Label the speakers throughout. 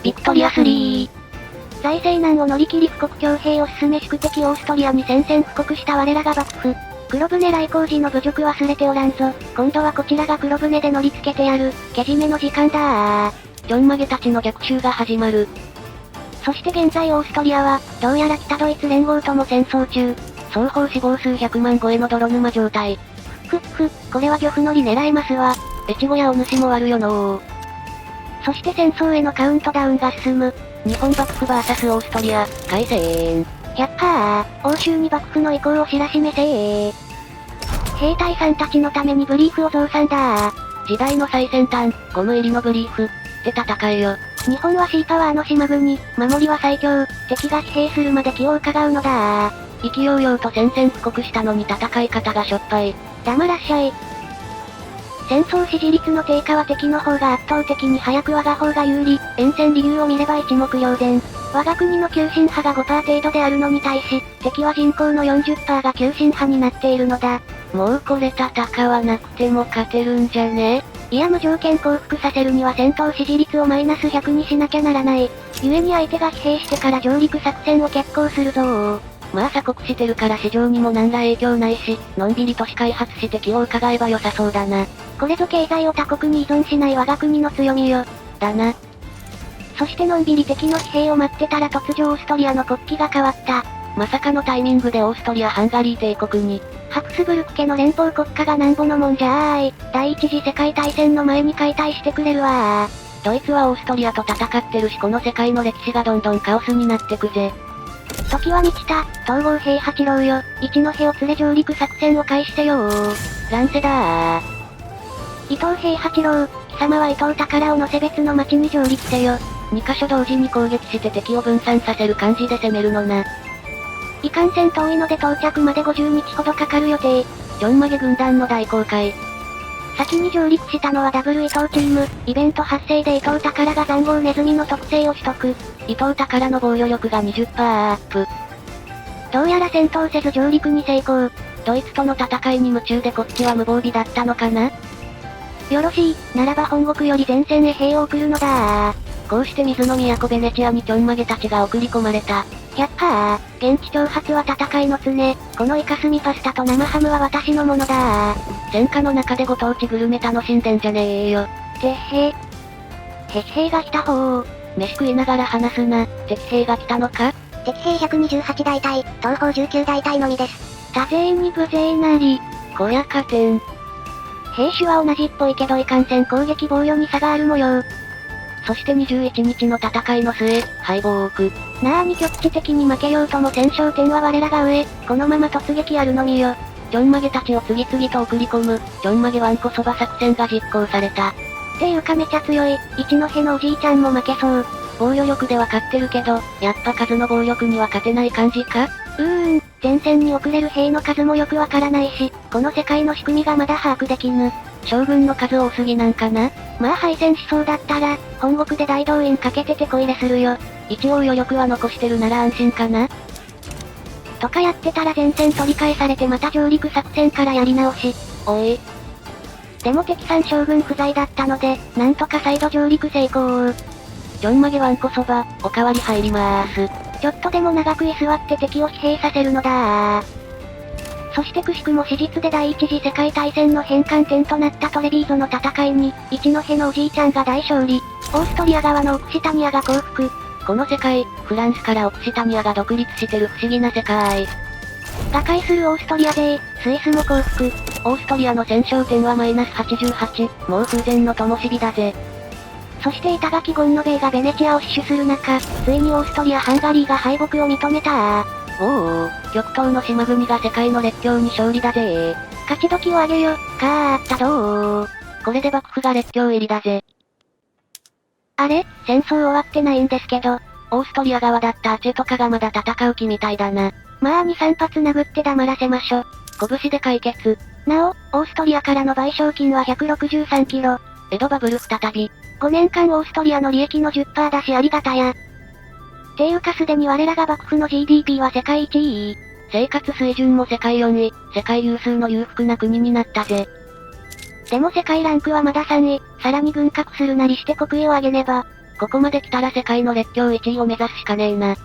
Speaker 1: ビクトリア3。
Speaker 2: 財政難を乗り切り富国強兵を進め宿敵オーストリアに宣戦布告した我らが幕府。黒船来航時の侮辱忘れておらんぞ。今度はこちらが黒船で乗り付けてやる。けじめの時間だー。
Speaker 1: ちょんまげたちの逆襲が始まる。
Speaker 2: そして現在オーストリアは、どうやら北ドイツ連合とも戦争中。
Speaker 1: 双方死亡数百万超えの泥沼状態。
Speaker 2: これは漁夫の利狙えますわ。
Speaker 1: 越後やお主も悪よのー。
Speaker 2: そして戦争へのカウントダウンが進む。
Speaker 1: 日本幕府 VS オーストリア、開戦。
Speaker 2: やっはー、欧州に幕府の意向を知らしめせー。兵隊さんたちのためにブリーフを増産だー。
Speaker 1: 時代の最先端、ゴム入りのブリーフ、って戦いよ。
Speaker 2: 日本はシーパワーの島国、守りは最強、敵が疲弊するまで気を伺うのだー。
Speaker 1: 意気揚々と宣戦布告したのに戦い方がしょっぱい。
Speaker 2: 黙らっしゃい。戦争支持率の低下は敵の方が圧倒的に早く我が方が有利。沿線理由を見れば一目瞭然。我が国の急進派が 5% 程度であるのに対し、敵は人口の 40% が急進派になっているのだ。
Speaker 1: もうこれ戦わなくても勝てるんじゃね？
Speaker 2: いや無条件降伏させるには戦闘支持率をマイナス100にしなきゃならない。故に相手が疲弊してから上陸作戦を決行するぞー。
Speaker 1: まあ鎖国してるから市場にも何ら影響ないし、のんびり都市開発して気を伺えば良さそうだな。
Speaker 2: これぞ経済を他国に依存しない我が国の強みよ。
Speaker 1: だな。
Speaker 2: そしてのんびり敵の疲弊を待ってたら突如オーストリアの国旗が変わった。
Speaker 1: まさかのタイミングでオーストリア・ハンガリー帝国に。
Speaker 2: ハプスブルク家の連邦国家がなんぼのもんじゃーい。第一次世界大戦の前に解体してくれるわー。
Speaker 1: ドイツはオーストリアと戦ってるしこの世界の歴史がどんどんカオスになってくぜ。
Speaker 2: 時は満ちた、東郷平八郎よ。一戸を連れ上陸作戦を開始せよー。
Speaker 1: 乱世だー。
Speaker 2: 伊藤平八郎、貴様は伊藤宝を乗せ別の町に上陸せよ。
Speaker 1: 2カ所同時に攻撃して敵を分散させる感じで攻めるのな。
Speaker 2: いかんせん遠いので到着まで50日ほどかかる予定。
Speaker 1: ちょんまげ軍団の大公開。
Speaker 2: 先に上陸したのはダブル伊藤チーム。イベント発生で伊藤宝が残壕ネズミの特性を取得。
Speaker 1: 伊藤宝の防御力が 20% アップ。
Speaker 2: どうやら戦闘せず上陸に成功。
Speaker 1: ドイツとの戦いに夢中でこっちは無防備だったのかな？
Speaker 2: よろしい、ならば本国より前線へ兵を送るのだー。
Speaker 1: こうして水の都ベネチアにちょんまげたちが送り込まれた。
Speaker 2: やっはー、現地挑発は戦いの常。このイカスミパスタと生ハムは私のものだー。
Speaker 1: 戦火の中でご当地グルメ楽しんでんじゃねえよ。
Speaker 2: てっへ。へし兵が来たほー。
Speaker 1: 飯食いながら話すな。敵兵が来たのか？
Speaker 2: 敵兵128大隊、東方19大隊のみです。多勢に無勢なり。
Speaker 1: こや勝てん。
Speaker 2: 兵種は同じっぽいけどいかんせん攻撃防御に差がある模様。
Speaker 1: そして21日の戦いの末、敗北。
Speaker 2: なーに局地的に負けようとも戦勝点は我らが上。このまま突撃あるのみよ。
Speaker 1: ちょんまげたちを次々と送り込む、ちょんまげわんこそば作戦が実行された。
Speaker 2: っていうかめちゃ強い、一戸のおじいちゃんも負けそう。
Speaker 1: 防御力では勝ってるけど、やっぱ数の防力には勝てない感じか？
Speaker 2: 前線に送れる兵の数もよくわからないし、この世界の仕組みがまだ把握できぬ。
Speaker 1: 将軍の数多すぎなんかな？
Speaker 2: まあ敗戦しそうだったら、本国で大動員かけててこ入れするよ。
Speaker 1: 一応余力は残してるなら安心かな？
Speaker 2: とかやってたら前線取り返されてまた上陸作戦からやり直し。
Speaker 1: おい。
Speaker 2: でも敵参将軍不在だったので、なんとか再度上陸成功。
Speaker 1: ちょんまげわんこそば、おかわり入りまーす。
Speaker 2: ちょっとでも長く居座って敵を疲弊させるのだー。そしてくしくも史実で第一次世界大戦の変換点となったトレビーゾの戦いに、一戸のおじいちゃんが大勝利。オーストリア側のオクシタニアが降伏。
Speaker 1: この世界、フランスからオクシタニアが独立してる不思議な世界。
Speaker 2: 瓦解するオーストリア勢、スイスも降伏。
Speaker 1: オーストリアの戦勝点はマイナス88、もう風前の灯火だぜ。
Speaker 2: そして板垣ゴンノベイがベネチアを死守する中、ついにオーストリア・ハンガリーが敗北を認めた
Speaker 1: おー、極東の島国が世界の列強に勝利だぜー。
Speaker 2: 勝ち時をあげよ、かーったどー。
Speaker 1: これで幕府が列強入りだぜ。
Speaker 2: あれ、戦争終わってないんですけど、
Speaker 1: オーストリア側だったアチェとかがまだ戦う気みたいだな。
Speaker 2: まあ2、3発殴って黙らせましょ。
Speaker 1: 拳で解決。
Speaker 2: なお、オーストリアからの賠償金は163キロ。
Speaker 1: 江戸バブル再び。
Speaker 2: 5年間オーストリアの利益の 10% だしありがたや。ていうかすでに我らが幕府の GDP は世界一位。
Speaker 1: 生活水準も世界4位、世界有数の裕福な国になったぜ。
Speaker 2: でも世界ランクはまだ3位、さらに軍拡するなりして国威を上げねば。
Speaker 1: ここまで来たら世界の列強1位を目指すしかねえな。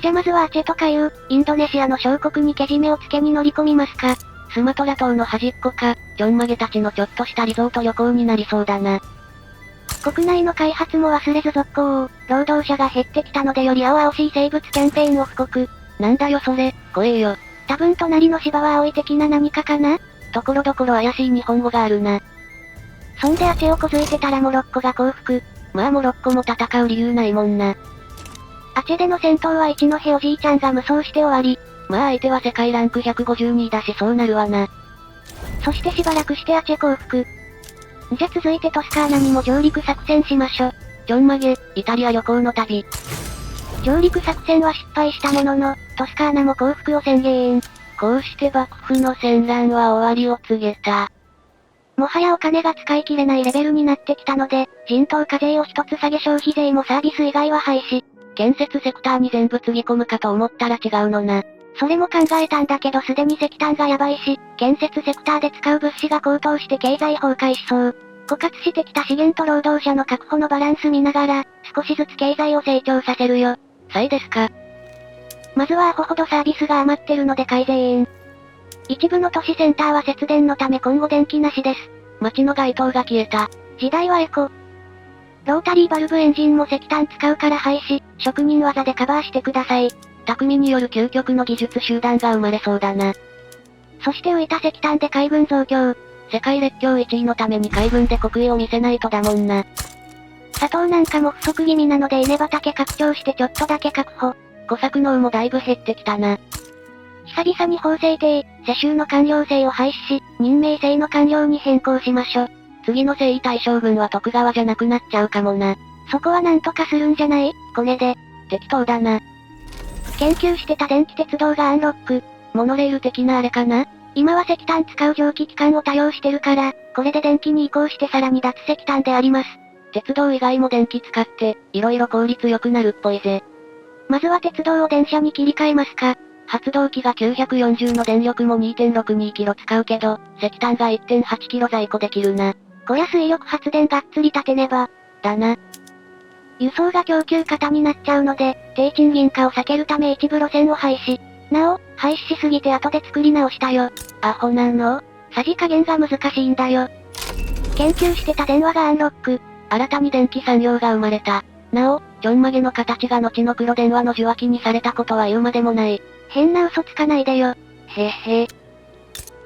Speaker 2: じゃまずはアチェとかいう、インドネシアの小国にけじめをつけに乗り込みますか。
Speaker 1: スマトラ島の端っこか、ちょんまげたちのちょっとしたリゾート旅行になりそうだな。
Speaker 2: 国内の開発も忘れず続行を、労働者が減ってきたのでより青々しい生物キャンペーンを布告。
Speaker 1: なんだよそれ、怖えよ。
Speaker 2: 多分隣の芝は青い的な何かかな。
Speaker 1: ところどころ怪しい日本語があるな。
Speaker 2: そんでアチェをこづいてたらモロッコが降伏。
Speaker 1: まあモロッコも戦う理由ないもんな。
Speaker 2: アチェでの戦闘は一戸おじいちゃんが無双して終わり。
Speaker 1: まあ相手は世界ランク152だしそうなるわな。
Speaker 2: そしてしばらくしてアチェ降伏。じゃ続いてトスカーナにも上陸作戦しましょ。
Speaker 1: ちょんまげ、イタリア旅行の旅。
Speaker 2: 上陸作戦は失敗したものの、トスカーナも降伏を宣言。
Speaker 1: こうして幕府の戦乱は終わりを告げた。
Speaker 2: もはやお金が使い切れないレベルになってきたので、人頭課税を一つ下げ消費税もサービス以外は廃止。
Speaker 1: 建設セクターに全部つぎ込むかと思ったら違うのな。
Speaker 2: それも考えたんだけどすでに石炭がやばいし、建設セクターで使う物資が高騰して経済崩壊しそう。枯渇してきた資源と労働者の確保のバランス見ながら、少しずつ経済を成長させるよ。
Speaker 1: さいですか。
Speaker 2: まずはアホほどサービスが余ってるので改善。一部の都市センターは節電のため今後電気なしです。
Speaker 1: 街の街灯が消えた。
Speaker 2: 時代はエコ。ロータリーバルブエンジンも石炭使うから廃止、職人技でカバーしてください。
Speaker 1: 匠による究極の技術集団が生まれそうだな。
Speaker 2: そして浮いた石炭で海軍増強。
Speaker 1: 世界列強1位のために海軍で国威を見せないとだもんな。
Speaker 2: 砂糖なんかも不足気味なので稲畑拡張してちょっとだけ確保。
Speaker 1: 小作農もだいぶ減ってきたな。
Speaker 2: 久々に法制定、世襲の官僚制を廃止し、任命制の官僚に変更しましょ。
Speaker 1: 次の征夷大将軍は徳川じゃなくなっちゃうかもな。
Speaker 2: そこはなんとかするんじゃない？コネで。
Speaker 1: 適当だな。
Speaker 2: 研究してた電気鉄道がアンロック。
Speaker 1: モノレール的なあれかな？
Speaker 2: 今は石炭使う蒸気機関を多用してるから、これで電気に移行してさらに脱石炭であります。
Speaker 1: 鉄道以外も電気使って、色々効率良くなるっぽいぜ。
Speaker 2: まずは鉄道を電車に切り替えますか。
Speaker 1: 発動機が940の電力も 2.62 キロ使うけど、石炭が 1.8 キロ在庫できるな。
Speaker 2: こりゃ水力発電がっつり立てねば。
Speaker 1: だな。
Speaker 2: 輸送が供給過多になっちゃうので、低賃金化を避けるため一部路線を廃止。なお、廃止しすぎて後で作り直したよ。
Speaker 1: アホなの？
Speaker 2: さじ加減が難しいんだよ。研究してた電話がアンロック。
Speaker 1: 新たに電気産業が生まれた。なお、ちょんまげの形が後の黒電話の受話器にされたことは言うまでもない。
Speaker 2: 変な嘘つかないでよ。
Speaker 1: へへ。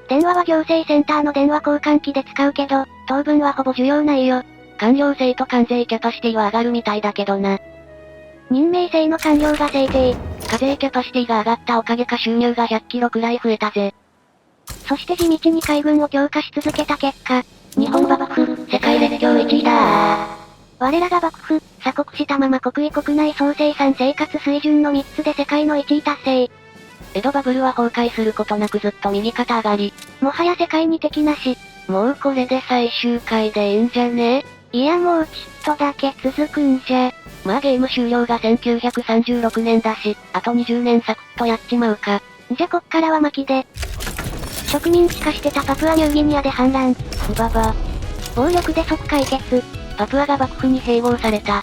Speaker 2: 電話は行政センターの電話交換機で使うけど、当分はほぼ需要ないよ。
Speaker 1: 官僚制と関税キャパシティは上がるみたいだけどな。
Speaker 2: 任命制の官僚が制定。
Speaker 1: 課税キャパシティが上がったおかげか収入が100キロくらい増えたぜ。
Speaker 2: そして地道に海軍を強化し続けた結果、
Speaker 1: 日本幕府、世界列強1位だー。
Speaker 2: 我らが幕府、鎖国したまま国威国内総生産生活水準の3つで世界の1位達成。
Speaker 1: 江戸バブルは崩壊することなくずっと右肩上がり。
Speaker 2: もはや世界に敵なし。
Speaker 1: もうこれで最終回でいいんじゃね？
Speaker 2: いやもうちっとだけ続くんじゃ。
Speaker 1: まあゲーム終了が1936年だし、あと20年サクッとやっちまうか。
Speaker 2: じゃこっからは巻きで。植民地化してたパプアニューギニアで反乱。
Speaker 1: ふばば。
Speaker 2: 暴力で即解決。
Speaker 1: パプアが幕府に併合された。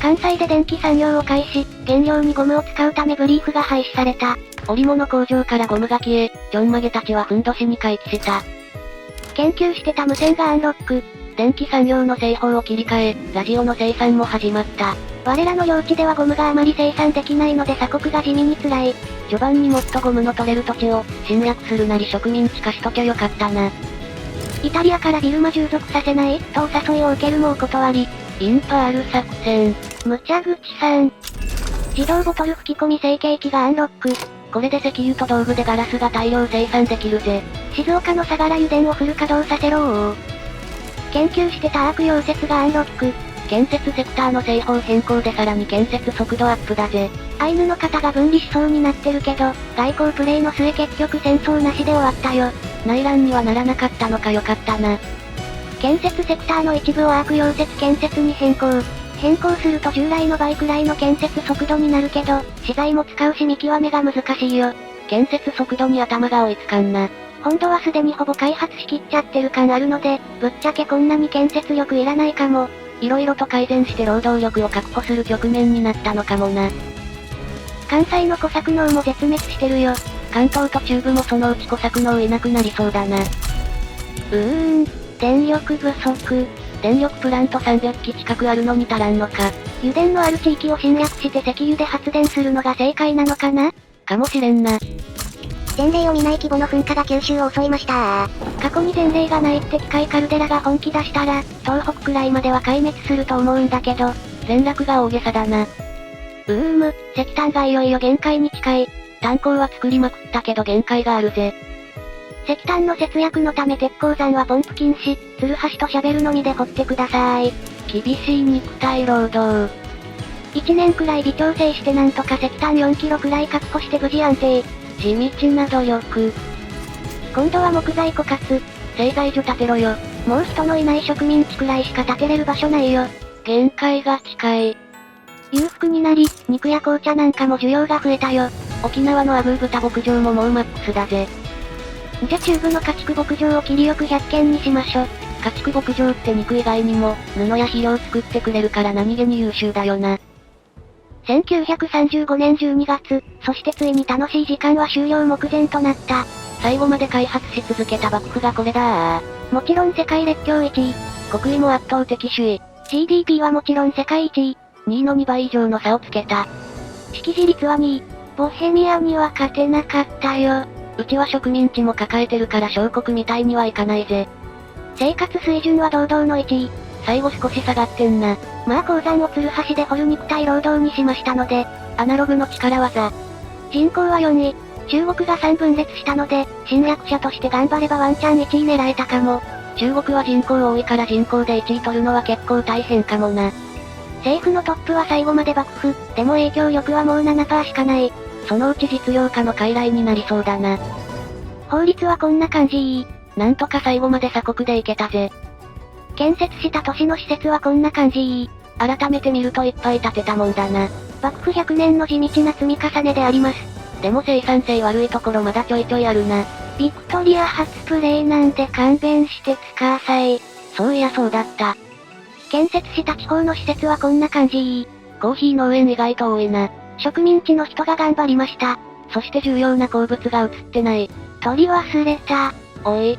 Speaker 2: 関西で電気産業を開始、原料にゴムを使うためブリーフが廃止された。
Speaker 1: 織物工場からゴムが消え、ちょんまげたちはふんどしに回帰した。
Speaker 2: 研究してた無線がアンロック。
Speaker 1: 電気産業の製法を切り替え、ラジオの生産も始まった。
Speaker 2: 我らの領地ではゴムがあまり生産できないので鎖国が地味に辛い。
Speaker 1: 序盤にもっとゴムの取れる土地を侵略するなり植民地化しときゃよかったな。
Speaker 2: イタリアからビルマ従属させないとお誘いを受けるもお断り。
Speaker 1: インパール作戦。
Speaker 2: 無茶口さん。自動ボトル吹き込み成形機がアンロック。
Speaker 1: これで石油と道具でガラスが大量生産できるぜ。
Speaker 2: 静岡の相良油田をフル稼働させろー。研究してたアーク溶接がアンロック。
Speaker 1: 建設セクターの製法変更でさらに建設速度アップだぜ。
Speaker 2: アイヌの方が分離しそうになってるけど、外交プレイの末結局戦争なしで終わったよ。
Speaker 1: 内乱にはならなかったのかよかったな。
Speaker 2: 建設セクターの一部をアーク溶接建設に変更。変更すると従来の倍くらいの建設速度になるけど、資材も使うし見極めが難しいよ。
Speaker 1: 建設速度に頭が追いつかんな。
Speaker 2: 本土はすでにほぼ開発しきっちゃってる感あるので、ぶっちゃけこんなに建設力いらないかも。
Speaker 1: 色々と改善して労働力を確保する局面になったのかもな。
Speaker 2: 関西の小作農も絶滅してるよ。
Speaker 1: 関東と中部もそのうち小作農いなくなりそうだな。
Speaker 2: 電力不足。
Speaker 1: 電力プラント300基近くあるのに足らんのか。
Speaker 2: 油田のある地域を侵略して石油で発電するのが正解なのかな？
Speaker 1: かもしれんな。
Speaker 2: 前例を見ない規模の噴火が九州を襲いました。過去に前例がないって機械カルデラが本気出したら、東北くらいまでは壊滅すると思うんだけど、
Speaker 1: 連絡が大げさだな。
Speaker 2: 石炭がいよいよ限界に近い。
Speaker 1: 炭鉱は作りまくったけど限界があるぜ。
Speaker 2: 石炭の節約のため鉄鉱山はポンプ禁止、ツルハシとシャベルのみで掘ってください。
Speaker 1: 厳しい肉体労働。
Speaker 2: 1年くらい微調整してなんとか石炭4キロくらい確保して無事安定。
Speaker 1: 地道な努力。
Speaker 2: 今度は木材枯渇。
Speaker 1: 製材所建てろよ。
Speaker 2: もう人のいない植民地くらいしか建てれる場所ないよ。
Speaker 1: 限界が近い。
Speaker 2: 裕福になり、肉や紅茶なんかも需要が増えたよ。
Speaker 1: 沖縄のアグー豚牧場ももうマックスだぜ。
Speaker 2: じゃ中部の家畜牧場を切りよく100件にしましょ。
Speaker 1: 家畜牧場って肉以外にも、布や肥料作ってくれるから何気に優秀だよな。
Speaker 2: 1935年12月、そしてついに楽しい時間は終了目前となった。
Speaker 1: 最後まで開発し続けた幕府がこれだー。
Speaker 2: もちろん世界列強1位。
Speaker 1: 国威も圧倒的首位。
Speaker 2: GDP はもちろん世界1位。
Speaker 1: 2位の2倍以上の差をつけた。
Speaker 2: 識字率は2位。ボヘミアには勝てなかったよ。
Speaker 1: うちは植民地も抱えてるから小国みたいにはいかないぜ。
Speaker 2: 生活水準は堂々の1位。
Speaker 1: 最後少し下がってんな。
Speaker 2: まあ鉱山をツルハシで掘る肉体労働にしましたので、
Speaker 1: アナログの力技。
Speaker 2: 人口は4位。中国が3分裂したので、侵略者として頑張ればワンチャン1位狙えたかも。
Speaker 1: 中国は人口多いから人口で1位取るのは結構大変かもな。
Speaker 2: 政府のトップは最後まで幕府、でも影響力はもう 7% しかない。
Speaker 1: そのうち実業家の傀儡になりそうだな。
Speaker 2: 法律はこんな感じ。
Speaker 1: なんとか最後まで鎖国でいけたぜ。
Speaker 2: 建設した都市の施設はこんな感じ。
Speaker 1: 改めて見るといっぱい建てたもんだな。
Speaker 2: 幕府100年の地道な積み重ねであります。
Speaker 1: でも生産性悪いところまだちょいちょいあるな。
Speaker 2: ビクトリア初プレイなんで勘弁してください。
Speaker 1: そういやそうだった。
Speaker 2: 建設した地方の施設はこんな感じ。
Speaker 1: コーヒー農園意外と多いな。
Speaker 2: 植民地の人が頑張りました。
Speaker 1: そして重要な鉱物が映ってない。
Speaker 2: 取り忘れた。
Speaker 1: おい。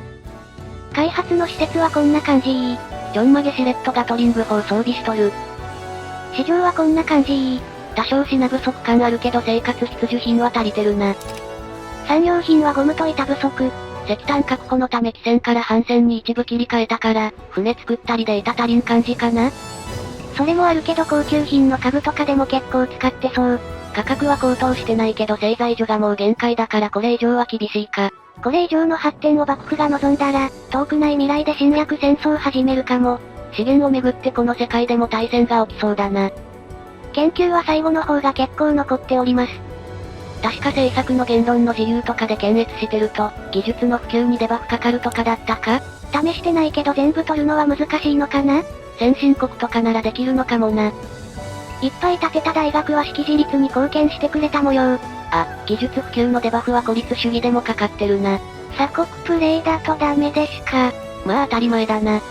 Speaker 2: 開発の施設はこんな感じ。
Speaker 1: ちょんまげしれっとガトリング砲装備しとる。
Speaker 2: 市場はこんな感じ。
Speaker 1: 多少品不足感あるけど生活必需品は足りてるな。
Speaker 2: 産業品はゴムと板不足。
Speaker 1: 石炭確保のため汽船から帆船に一部切り替えたから、船作ったりで板足りん感じかな。
Speaker 2: それもあるけど高級品の家具とかでも結構使ってそう。
Speaker 1: 価格は高騰してないけど製材所がもう限界だからこれ以上は厳しいか。
Speaker 2: これ以上の発展を幕府が望んだら、遠くない未来で侵略戦争を始めるかも。
Speaker 1: 資源をめぐってこの世界でも大戦が起きそうだな。
Speaker 2: 研究は最後の方が結構残っております。
Speaker 1: 確か政策の言論の自由とかで検閲してると、技術の普及にデバフかかるとかだったか？
Speaker 2: 試してないけど全部取るのは難しいのかな？
Speaker 1: 先進国とかならできるのかもな。
Speaker 2: いっぱい建てた大学は識字率に貢献してくれた模様。
Speaker 1: あ、技術普及のデバフは孤立主義でもかかってるな。
Speaker 2: 鎖国プレイだとダメですか。
Speaker 1: まあ当たり前だな。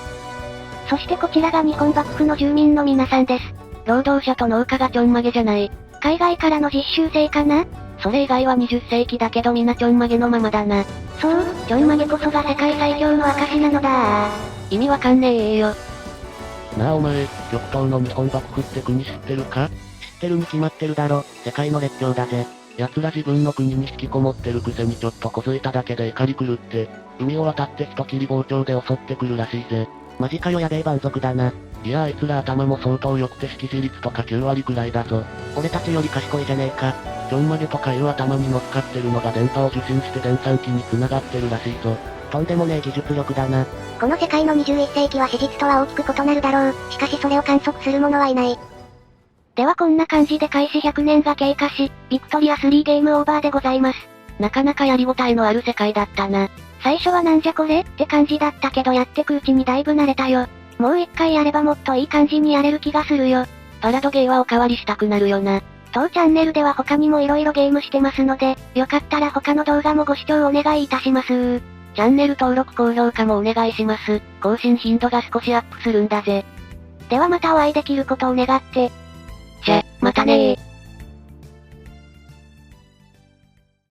Speaker 2: そしてこちらが日本幕府の住民の皆さんです。
Speaker 1: 労働者と農家がちょんまげじゃない。
Speaker 2: 海外からの実習生かな？
Speaker 1: それ以外は20世紀だけど皆ちょんまげのままだな。
Speaker 2: そう、ちょんまげこそが世界最強の証なのだ。
Speaker 1: 意味わかんねえよ。
Speaker 3: なあお前、極東の日本幕府って国知ってるか？知ってるに決まってるだろ、世界の列強だぜ。奴ら自分の国に引きこもってるくせにちょっと小づいただけで怒り狂って、海を渡って人切り包丁で襲ってくるらしいぜ。マジかよやべえ蛮族だな。いやあいつら頭も相当良くて識字率とか9割くらいだぞ。俺たちより賢いじゃねえか。ちょんまげとかいう頭に乗っかってるのが電波を受信して電算機に繋がってるらしいぞ。とんでもねえ技術力だな。
Speaker 2: この世界の21世紀は史実とは大きく異なるだろう。しかしそれを観測する者はいない。ではこんな感じで開始100年が経過し、ビクトリア3ゲームオーバーでございます。
Speaker 1: なかなかやりごたえのある世界だったな。
Speaker 2: 最初はなんじゃこれって感じだったけどやってくうちにだいぶ慣れたよ。もう一回やればもっといい感じにやれる気がするよ。
Speaker 1: パラドゲーはおかわりしたくなるよな。
Speaker 2: 当チャンネルでは他にも色々ゲームしてますので、よかったら他の動画もご視聴お願いいたします。
Speaker 1: チャンネル登録高評価もお願いします。更新頻度が少しアップするんだぜ。
Speaker 2: ではまたお会いできることを願って。
Speaker 1: じゃ、またねー。